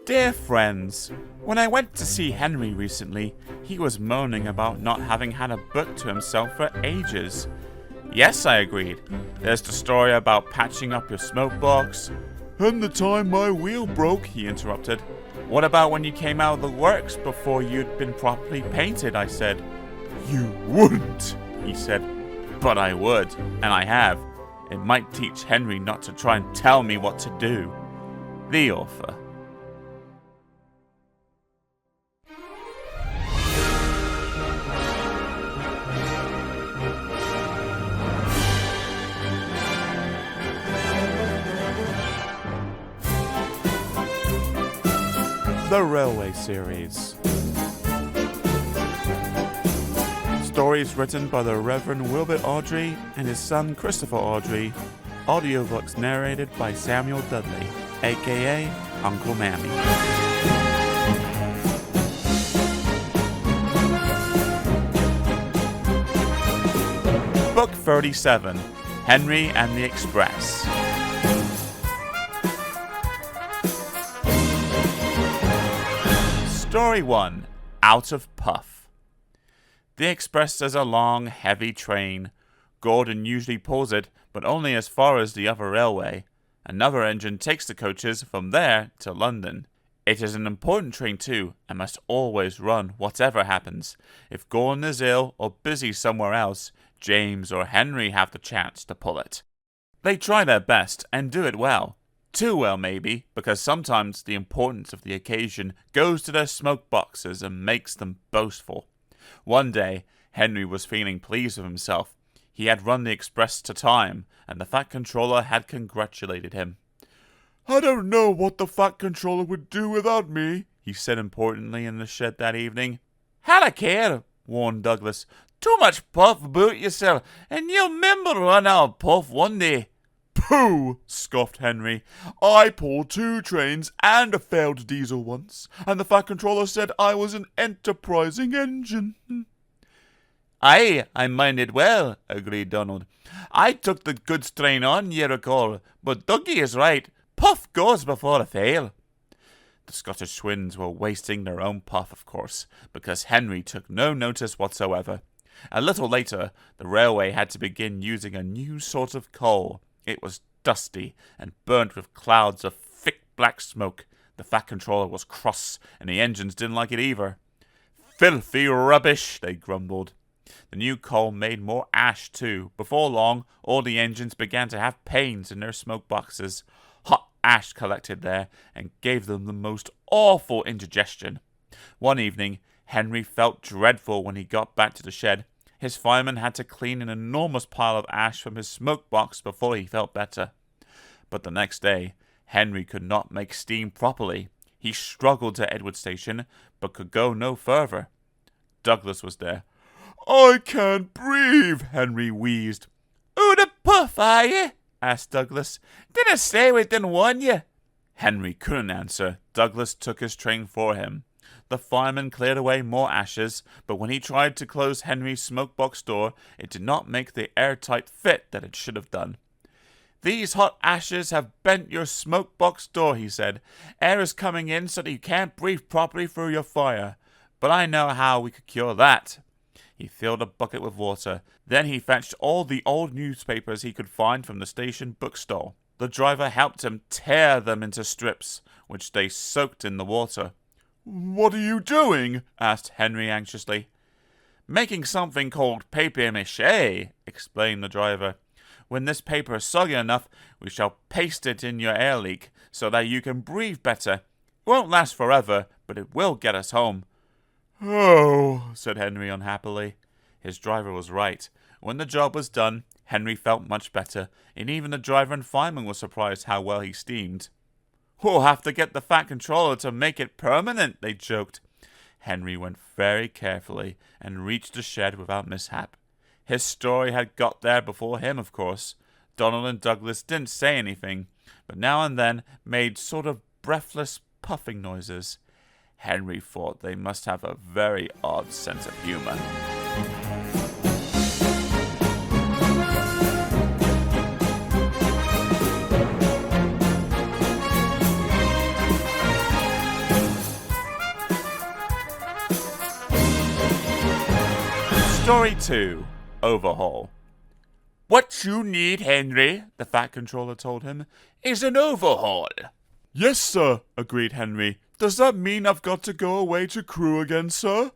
Dear friends, when I went to see Henry recently, he was moaning about not having had a book to himself for ages. Yes, I agreed. There's the story about patching up your smoke box. And the time my wheel broke, he interrupted. What about when you came out of the works before you'd been properly painted, I said. You wouldn't, he said. But I would, and I have. It might teach Henry not to try and tell me what to do. The author. The Railway Series. Stories written by the Reverend Wilbert Awdry and his son Christopher Awdry. Audiobooks narrated by Samuel Dudley, aka Uncle Mammy. Book 37, Henry and the Express. Story 1, Out of Puff. The Express is a long, heavy train. Gordon usually pulls it, but only as far as the other railway. Another engine takes the coaches from there to London. It is an important train too, and must always run, whatever happens. If Gordon is ill or busy somewhere else, James or Henry have the chance to pull it. They try their best, and do it well. Too well, maybe, because sometimes the importance of the occasion goes to their smoke boxes and makes them boastful. One day, Henry was feeling pleased with himself. He had run the express to time, and the Fat Controller had congratulated him. I don't know what the Fat Controller would do without me, he said importantly in the shed that evening. Had a care, warned Douglas. Too much puff about yourself, and you'll remember run out of puff one day. Pooh, scoffed Henry. I pulled 2 trains and a failed diesel once, and the Fat Controller said I was an enterprising engine. Aye, I minded well, agreed Donald. I took the goods train on, ye recall, but Dougie is right. Puff goes before a fail. The Scottish twins were wasting their own puff, of course, because Henry took no notice whatsoever. A little later, the railway had to begin using a new sort of coal. It was dusty and burnt with clouds of thick black smoke. The Fat Controller was cross, and the engines didn't like it either. Filthy rubbish, they grumbled. The new coal made more ash too. Before long, all the engines began to have pains in their smoke boxes. Hot ash collected there and gave them the most awful indigestion. One evening, Henry felt dreadful when he got back to the shed. His fireman had to clean an enormous pile of ash from his smoke box before he felt better. But the next day, Henry could not make steam properly. He struggled to Edward Station, but could go no further. Douglas was there. I can't breathe, Henry wheezed. Who the puff are you? Asked Douglas. Didn't say we didn't warn you. Henry couldn't answer. Douglas took his train for him. The fireman cleared away more ashes, but when he tried to close Henry's smoke box door, it did not make the airtight fit that it should have done. These hot ashes have bent your smoke box door, he said. Air is coming in so that you can't breathe properly through your fire. But I know how we could cure that. He filled a bucket with water. Then he fetched all the old newspapers he could find from the station bookstall. The driver helped him tear them into strips, which they soaked in the water. What are you doing? Asked Henry anxiously. Making something called papier-mâché, explained the driver. When this paper is soggy enough, we shall paste it in your air leak so that you can breathe better. It won't last forever, but it will get us home. Oh, said Henry unhappily. His driver was right. When the job was done, Henry felt much better, and even the driver and fireman were surprised how well he steamed. We'll have to get the Fat Controller to make it permanent, they joked. Henry went very carefully and reached the shed without mishap. His story had got there before him, of course. Donald and Douglas didn't say anything, but now and then made sort of breathless puffing noises. Henry thought they must have a very odd sense of humor. Story 2, Overhaul. "What you need, Henry," the Fat Controller told him, "is an overhaul." "Yes, sir," agreed Henry. "Does that mean I've got to go away to crew again, sir?"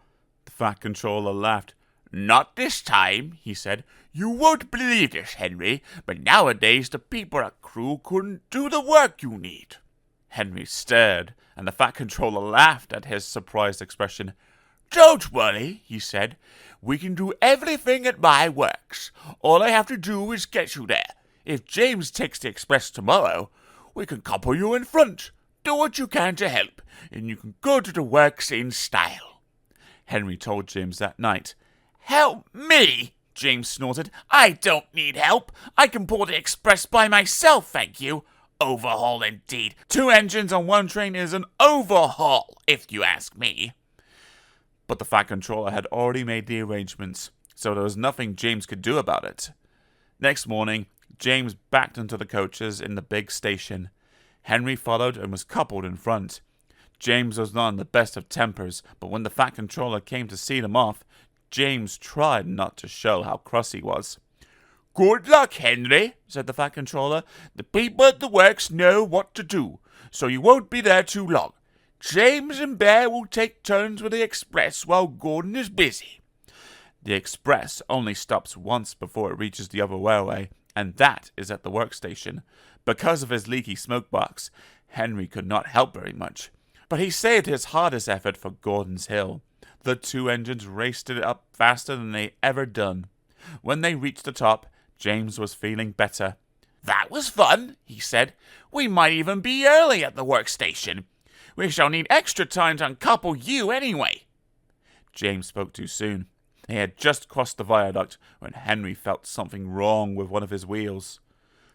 The Fat Controller laughed. "Not this time," he said. "You won't believe this, Henry, but nowadays the people at crew couldn't do the work you need." Henry stared, and the Fat Controller laughed at his surprised expression. "Don't worry," he said. "We can do everything at my works. All I have to do is get you there. If James takes the express tomorrow, we can couple you in front. Do what you can to help, and you can go to the works in style." Henry told James that night. "Help me!" James snorted. "I don't need help. I can pull the express by myself, thank you. Overhaul indeed. 2 engines on 1 train is an overhaul, if you ask me." But the Fat Controller had already made the arrangements, so there was nothing James could do about it. Next morning, James backed into the coaches in the big station. Henry followed and was coupled in front. James was not in the best of tempers, but when the Fat Controller came to see them off, James tried not to show how cross he was. "Good luck, Henry," said the Fat Controller. "The people at the works know what to do, so you won't be there too long. James and Bear will take turns with the express while Gordon is busy." The express only stops once before it reaches the other railway, and that is at the workstation. Because of his leaky smoke box, Henry could not help very much, but he saved his hardest effort for Gordon's Hill. The 2 engines raced it up faster than they ever done. When they reached the top, James was feeling better. "That was fun," he said. "We might even be early at the workstation. We shall need extra time to uncouple you anyway." James spoke too soon. They had just crossed the viaduct when Henry felt something wrong with one of his wheels.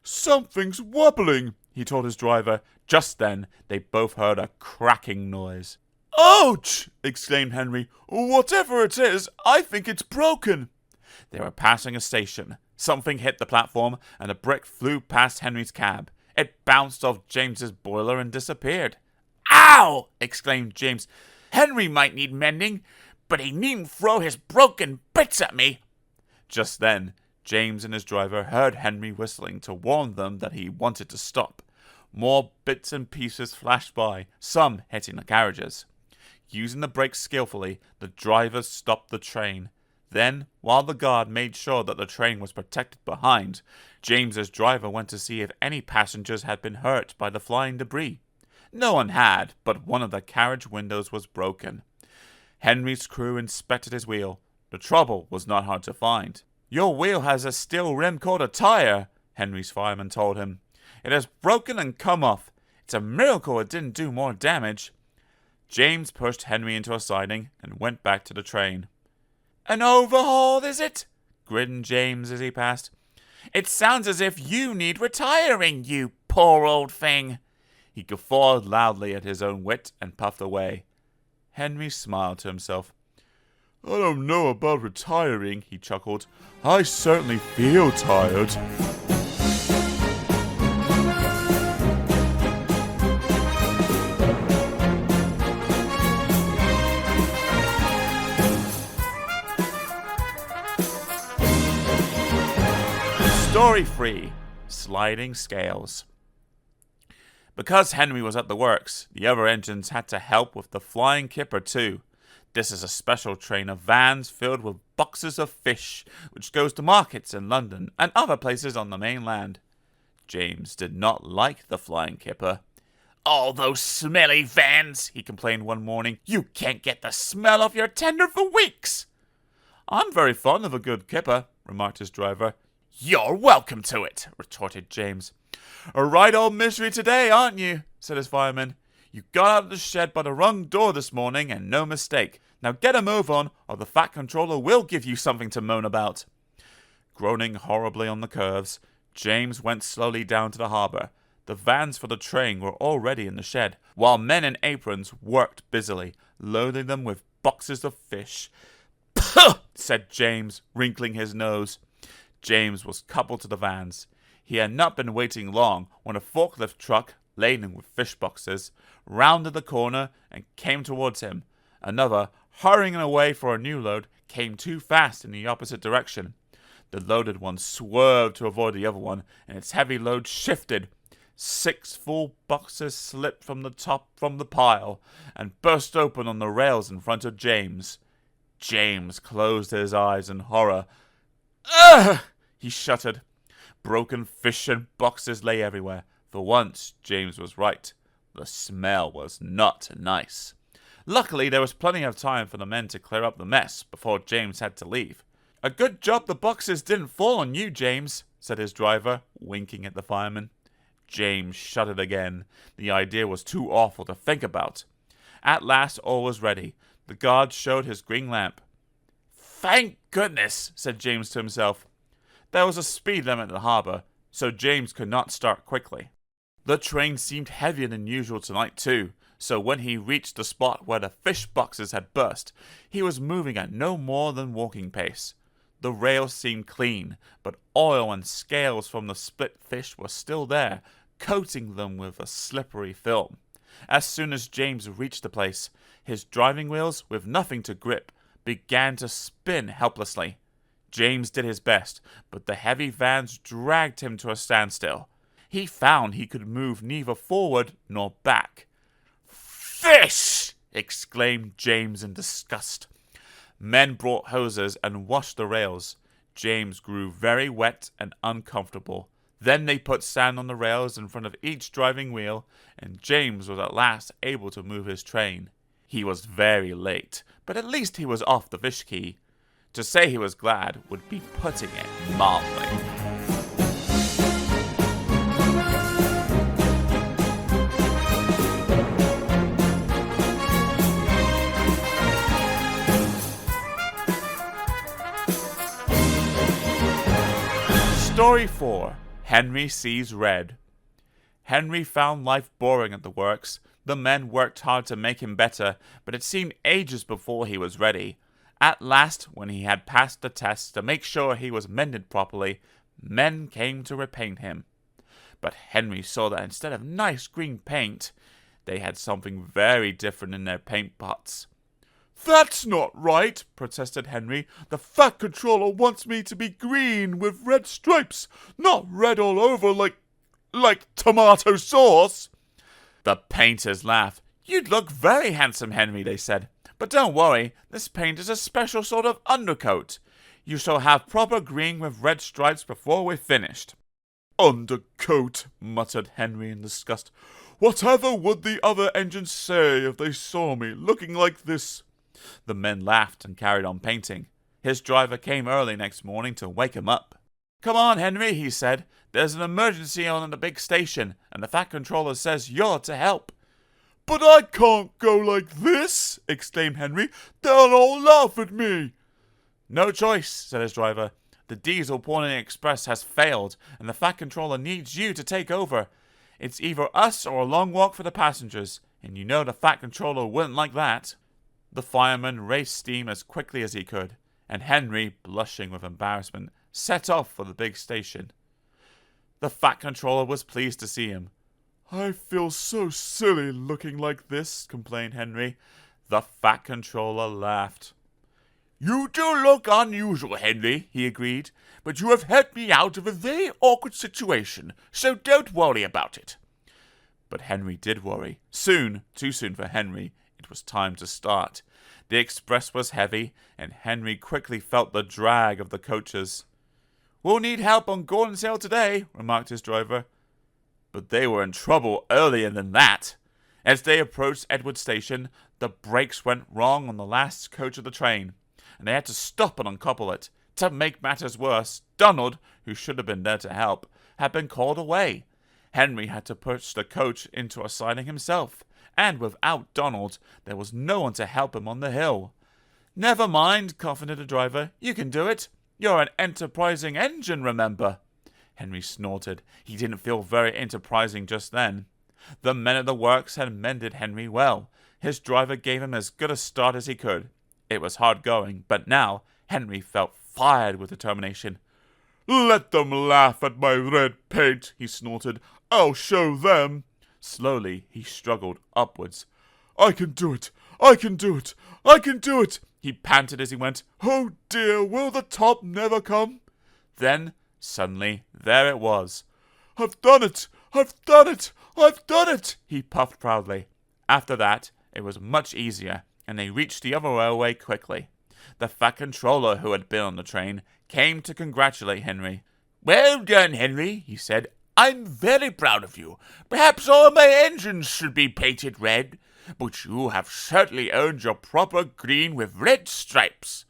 "Something's wobbling," he told his driver. Just then, they both heard a cracking noise. "Ouch!" exclaimed Henry. "Whatever it is, I think it's broken." They were passing a station. Something hit the platform, and a brick flew past Henry's cab. It bounced off James's boiler and disappeared. "Ow!" exclaimed James. "Henry might need mending, but he needn't throw his broken bits at me." Just then, James and his driver heard Henry whistling to warn them that he wanted to stop. More bits and pieces flashed by, some hitting the carriages. Using the brakes skillfully, the drivers stopped the train. Then, while the guard made sure that the train was protected behind, James's driver went to see if any passengers had been hurt by the flying debris. No one had, but one of the carriage windows was broken. Henry's crew inspected his wheel. The trouble was not hard to find. "Your wheel has a steel rim called a tire," Henry's fireman told him. "It has broken and come off. It's a miracle it didn't do more damage." James pushed Henry into a siding and went back to the train. "An overhaul, is it?" grinned James as he passed. "It sounds as if you need retiring, you poor old thing." He guffawed loudly at his own wit and puffed away. Henry smiled to himself. "I don't know about retiring," he chuckled. "I certainly feel tired." Story 3, Sliding Scales. Because Henry was at the works, the other engines had to help with the Flying Kipper too. This is a special train of vans filled with boxes of fish, which goes to markets in London and other places on the mainland. James did not like the Flying Kipper. "All those smelly vans," he complained one morning. "You can't get the smell off your tender for weeks." "I'm very fond of a good kipper," remarked his driver. "You're welcome to it," retorted James. "A right old misery today, aren't you?" said his fireman. "You got out of the shed by the wrong door this morning, and no mistake. Now get a move on, or the Fat Controller will give you something to moan about." Groaning horribly on the curves, James went slowly down to the harbour. The vans for the train were already in the shed, while men in aprons worked busily, loading them with boxes of fish. "Puh!" said James, wrinkling his nose. James was coupled to the vans. He had not been waiting long when a forklift truck, laden with fish boxes, rounded the corner and came towards him. Another, hurrying away for a new load, came too fast in the opposite direction. The loaded one swerved to avoid the other one, and its heavy load shifted. 6 full boxes slipped from the top from the pile and burst open on the rails in front of James. James closed his eyes in horror. "Ugh!" he shuddered. Broken fish and boxes lay everywhere. For once, James was right. The smell was not nice. Luckily, there was plenty of time for the men to clear up the mess before James had to leave. "A good job the boxes didn't fall on you, James," said his driver, winking at the fireman. James shuddered again. The idea was too awful to think about. At last, all was ready. The guard showed his green lamp. "Thank goodness," said James to himself. There was a speed limit in the harbor, so James could not start quickly. The train seemed heavier than usual tonight too, so when he reached the spot where the fish boxes had burst, he was moving at no more than walking pace. The rails seemed clean, but oil and scales from the split fish were still there, coating them with a slippery film. As soon as James reached the place, his driving wheels, with nothing to grip, began to spin helplessly. James did his best, but the heavy vans dragged him to a standstill. He found he could move neither forward nor back. "Fish!" exclaimed James in disgust. Men brought hoses and washed the rails. James grew very wet and uncomfortable. Then they put sand on the rails in front of each driving wheel, and James was at last able to move his train. He was very late, but at least he was off the fish quay. To say he was glad would be putting it mildly. Story 4. Henry Sees Red. Henry found life boring at the works. The men worked hard to make him better, but it seemed ages before he was ready. At last, when he had passed the test to make sure he was mended properly, men came to repaint him. But Henry saw that instead of nice green paint, they had something very different in their paint pots. "That's not right," protested Henry. "The Fat Controller wants me to be green with red stripes, not red all over like tomato sauce." The painters laughed. "You'd look very handsome, Henry," they said. "But don't worry, this paint is a special sort of undercoat. You shall have proper green with red stripes before we're finished." "Undercoat," muttered Henry in disgust. "Whatever would the other engines say if they saw me looking like this?" The men laughed and carried on painting. His driver came early next morning to wake him up. "Come on, Henry," he said. "There's an emergency on at the big station, and the Fat Controller says you're to help." "But I can't go like this!" exclaimed Henry. "They'll all laugh at me." "No choice," said his driver. "The diesel Pony Express has failed, and the Fat Controller needs you to take over. It's either us or a long walk for the passengers, and you know the Fat Controller wouldn't like that." The fireman raced steam as quickly as he could, and Henry, blushing with embarrassment, set off for the big station. The Fat Controller was pleased to see him. "I feel so silly looking like this," complained Henry. The Fat Controller laughed. "You do look unusual, Henry," he agreed, "but you have helped me out of a very awkward situation, so don't worry about it." But Henry did worry. Soon, too soon for Henry, it was time to start. The express was heavy, and Henry quickly felt the drag of the coaches. "We'll need help on Gordon's Hill today," remarked his driver. But they were in trouble earlier than that. As they approached Edward Station, the brakes went wrong on the last coach of the train, and they had to stop and uncouple it. To make matters worse, Donald, who should have been there to help, had been called away. Henry had to push the coach into a siding himself, and without Donald, there was no one to help him on the hill. "Never mind," comforted the driver. "You can do it. You're an enterprising engine, remember." Henry snorted. He didn't feel very enterprising just then. The men at the works had mended Henry well. His driver gave him as good a start as he could. It was hard going, but now Henry felt fired with determination. "Let them laugh at my red paint," he snorted. "I'll show them." Slowly, he struggled upwards. "I can do it! I can do it! I can do it!" he panted as he went. "Oh dear, will the top never come?" Then, suddenly, there it was. "I've done it! I've done it! I've done it!" He puffed proudly. After that, it was much easier, and they reached the other railway quickly. The fat controller who had been on the train came to congratulate Henry. "Well done, Henry," he said. "I'm very proud of you. Perhaps all my engines should be painted red, but you have certainly earned your proper green with red stripes."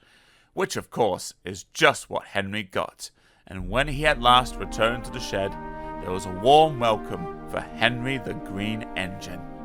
Which, of course, is just what Henry got. And when he at last returned to the shed, there was a warm welcome for Henry the Green Engine.